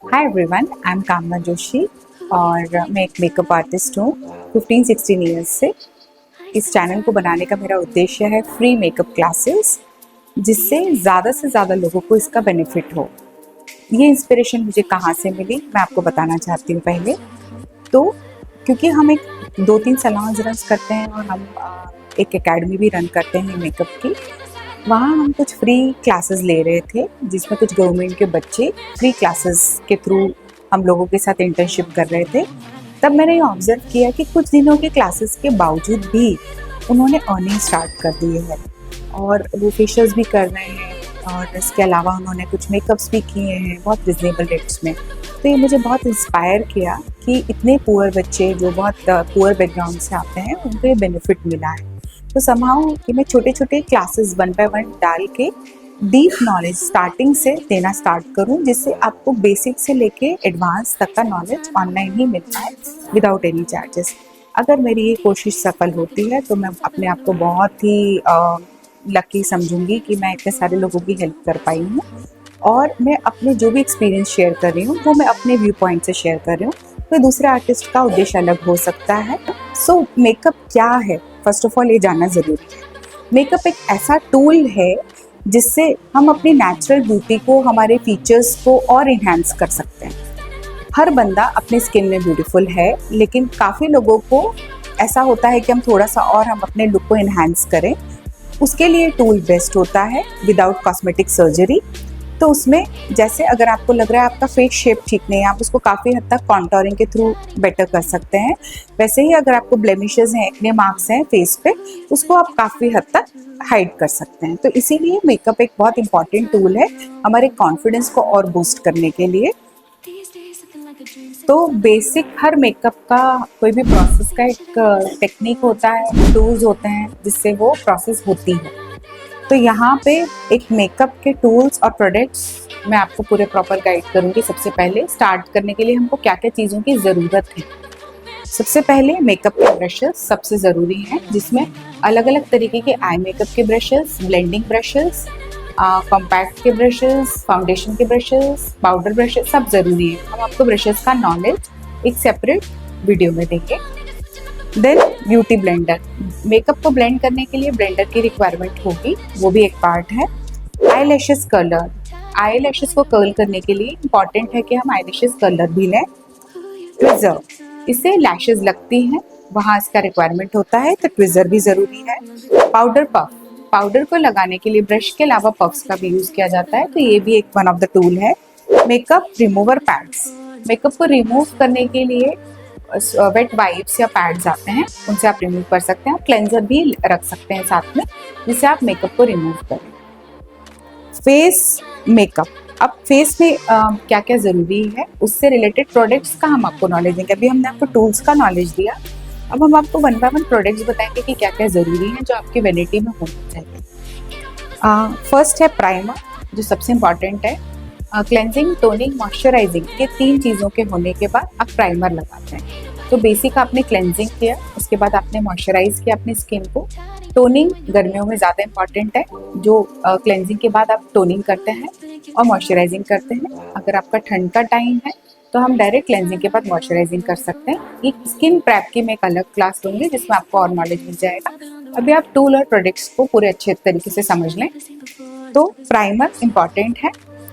Hi everyone, I am कामना जोशी और मैं एक मेकअप आर्टिस्ट हूँ 15-16 ईयर्स से। इस चैनल को बनाने का मेरा उद्देश्य है फ्री मेकअप क्लासेस, जिससे से ज़्यादा लोगों को इसका बेनिफिट हो। ये इंस्पिरेशन मुझे कहाँ से मिली मैं आपको बताना चाहती हूँ पहले तो। क्योंकि हम एक 2-3 सैलून्स रन करते हैं और हम एक एकेडमी भी रन करते हैं मेकअप की। वहाँ हम कुछ फ्री क्लासेस ले रहे थे, जिसमें कुछ गवर्नमेंट के बच्चे फ्री क्लासेस के थ्रू हम लोगों के साथ इंटर्नशिप कर रहे थे। तब मैंने ये ऑब्जर्व किया कि कुछ दिनों के क्लासेस के बावजूद भी उन्होंने अर्निंग स्टार्ट कर दी है और वो फेशियल्स भी कर रहे हैं और इसके अलावा उन्होंने कुछ मेकअप्स भी किए हैं बहुत रिजनेबल रेट्स में। तो ये मुझे बहुत इंस्पायर किया कि इतने पुअर बच्चे जो बहुत पुअर बैकग्राउंड से आते हैं उनको ये बेनिफिट मिला है। तो समहाउ कि मैं छोटे छोटे क्लासेस 1 बाय 1 डाल के डीप नॉलेज स्टार्टिंग से देना स्टार्ट करूं, जिससे आपको बेसिक से लेके एडवांस तक का नॉलेज ऑनलाइन ही मिलता है विदाउट एनी चार्जेस। अगर मेरी ये कोशिश सफल होती है तो मैं अपने आप को बहुत ही लकी समझूंगी कि मैं इतने सारे लोगों की हेल्प कर पाई हूँ। और मैं अपने जो भी एक्सपीरियंस शेयर कर रही हूँ वो मैं अपने व्यू पॉइंट से शेयर कर रही हूँ। तो दूसरे आर्टिस्ट का उद्देश्य अलग हो सकता है। सो मेकअप क्या है, फर्स्ट ऑफ ऑल ये जानना ज़रूरी है। मेकअप एक ऐसा टूल है जिससे हम अपनी नेचुरल ब्यूटी को, हमारे फीचर्स को और इन्हांस कर सकते हैं। हर बंदा अपने स्किन में ब्यूटीफुल है, लेकिन काफ़ी लोगों को ऐसा होता है कि हम थोड़ा सा और हम अपने लुक को इन्हांस करें। उसके लिए टूल बेस्ट होता है विदाउट कॉस्मेटिक सर्जरी। तो उसमें जैसे अगर आपको लग रहा है आपका फेस शेप ठीक नहीं है, आप उसको काफ़ी हद तक कॉन्टोरिंग के थ्रू बेटर कर सकते हैं। वैसे ही अगर आपको ब्लेमिशेस हैं, एक्ने मार्क्स हैं फेस पे, उसको आप काफ़ी हद तक हाइड कर सकते हैं। तो इसीलिए मेकअप एक बहुत इंपॉर्टेंट टूल है हमारे कॉन्फिडेंस को और बूस्ट करने के लिए। तो बेसिक हर मेकअप का कोई भी प्रोसेस का एक टेक्निक होता है, टूल्स होते हैं जिससे वो प्रोसेस होती है। तो यहाँ पे एक मेकअप के टूल्स और प्रोडक्ट्स मैं आपको पूरे प्रॉपर गाइड करूँगी। सबसे पहले स्टार्ट करने के लिए हमको क्या क्या चीज़ों की ज़रूरत है। सबसे पहले मेकअप के ब्रशेस सबसे ज़रूरी हैं, जिसमें अलग अलग तरीके के आई मेकअप के ब्रशेस, ब्लेंडिंग ब्रशेस, कॉम्पैक्ट के ब्रशेस, फाउंडेशन के ब्रशेस, पाउडर ब्रशेस, सब ज़रूरी है। हम आपको ब्रशेस का नॉलेज एक सेपरेट वीडियो में देंगे। देन ब्यूटी ब्लेंडर, मेकअप को ब्लेंड करने के लिए ब्लेंडर की रिक्वायरमेंट होगी, वो भी एक पार्ट है। Eye lashes curler, eye lashes को कर्ल करने के लिए इम्पॉर्टेंट है कि हम आई लैशेस कर्लर भी लें। ट्विज़र, इससे लैशेस लगती हैं, वहाँ इसका रिक्वायरमेंट होता है, तो ट्विज़र भी ज़रूरी है। पाउडर पफ, पाउडर को लगाने के लिए ब्रश के अलावा पफ्स का भी यूज़ किया जाता है, तो ये भी एक वन ऑफ द टूल है। मेकअप रिमूवर पैड्स, मेकअप को रिमूव करने के लिए वेट वाइप्स या पैड्स आते हैं, उनसे आप रिमूव कर सकते हैं। क्लेंजर भी रख सकते हैं साथ में, जिससे आप मेकअप को रिमूव करें। फेस मेकअप, अब फेस में क्या क्या ज़रूरी है उससे रिलेटेड प्रोडक्ट्स का हम आपको नॉलेज देंगे। अभी हमने आपको टूल्स का नॉलेज दिया, अब हम आपको 1 बाय 1 प्रोडक्ट्स बताएंगे कि क्या क्या ज़रूरी है जो आपकी वैनिटी में होना चाहिए। फर्स्ट है प्राइमर, जो सबसे इम्पॉर्टेंट है। क्लेंजिंग, टोनिंग, मॉइस्चराइजिंग, ये 3 चीज़ों के होने के बाद आप प्राइमर लगाते हैं। तो बेसिक आपने क्लेंजिंग किया, उसके बाद आपने मॉइस्चराइज किया अपनी स्किन को। टोनिंग गर्मियों में ज़्यादा इंपॉर्टेंट है, जो क्लेंजिंग के बाद आप टोनिंग करते हैं और मॉइस्चराइजिंग करते हैं। अगर आपका ठंड का टाइम है तो हम डायरेक्ट क्लेंजिंग के बाद मॉइस्चराइजिंग कर सकते हैं। एक स्किन प्रेप की मैं एक अलग क्लास लूँगी जिसमें आपको और नॉलेज मिल जाएगा। अभी आप टूल और प्रोडक्ट्स को पूरे अच्छे तरीके से समझ लें। तो प्राइमर इम्पॉर्टेंट है।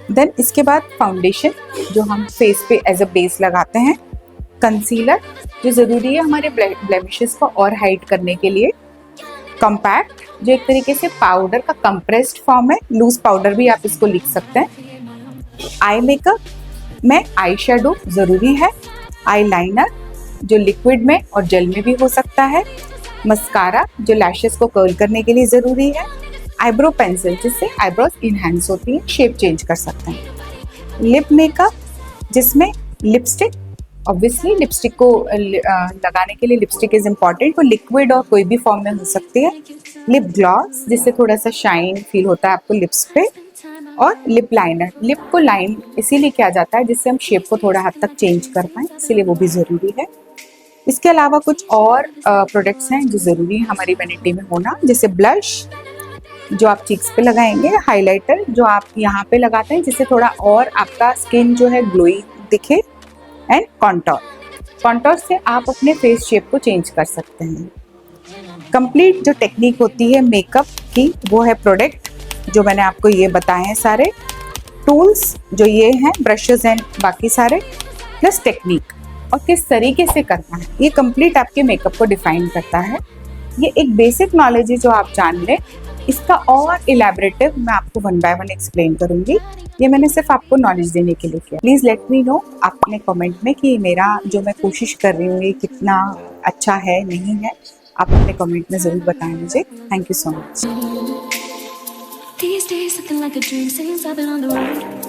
देन इसके बाद फाउंडेशन, जो हम फेस पे एज अ बेस लगाते हैं। कंसीलर, जो ज़रूरी है हमारे ब्लेमिशेस को और हाइड करने के लिए। कॉम्पैक्ट, जो एक तरीके से पाउडर का कंप्रेस्ड फॉर्म है, लूज पाउडर भी आप इसको लिख सकते हैं। आई मेकअप में आई शेडो ज़रूरी है। आई लाइनर, जो लिक्विड में और जेल में भी हो सकता है। मस्कारा, जो लैशेस को कर्ल करने के लिए ज़रूरी है। आईब्रो पेंसिल, जिससे आईब्रोज इन्हांस होती है, शेप चेंज कर सकते हैं। लिप मेकअप, जिसमें लिपस्टिक, ऑब्वियसली लिपस्टिक को लगाने के लिए लिपस्टिक इज़ इम्पॉर्टेंट, वो लिक्विड और कोई भी फॉर्म में हो सकती है। लिप ग्लॉस, जिससे थोड़ा सा शाइन फील होता है आपको लिप्स पे। और लिप लाइनर, लिप को लाइन इसीलिए किया जाता है जिससे हम शेप को थोड़ा हद तक चेंज कर पाएँ, इसीलिए वो भी ज़रूरी है। इसके अलावा कुछ और प्रोडक्ट्स हैं जो ज़रूरी है हमारी वैनिटी में होना, जैसे ब्लश, जो आप चीक्स पे लगाएंगे। हाइलाइटर, जो आप यहाँ पे लगाते हैं, जिससे थोड़ा और आपका स्किन जो है ग्लोई दिखे, एंड कॉन्टोर। कॉन्टोर से आप अपने फेस शेप को चेंज कर सकते हैं। कंप्लीट जो टेक्निक होती है मेकअप की वो है प्रोडक्ट, जो मैंने आपको ये बताए हैं सारे, टूल्स जो ये हैं ब्रशेस एंड बाकी सारे, प्लस टेक्निक और किस तरीके से करना है, ये कंप्लीट आपके मेकअप को डिफाइन करता है। ये एक बेसिक नॉलेज है जो आप जान लें, इसका और इलेबरेटिव मैं आपको 1 बाय 1 एक्सप्लेन करूंगी। ये मैंने सिर्फ आपको नॉलेज देने के लिए किया। प्लीज़ लेट मी नो अपने कमेंट में कि मेरा जो मैं कोशिश कर रही हूँ ये कितना अच्छा है नहीं है। आप अपने कमेंट में ज़रूर बताएं मुझे। Thank you so much. These days, something like a dream since I've been on the road.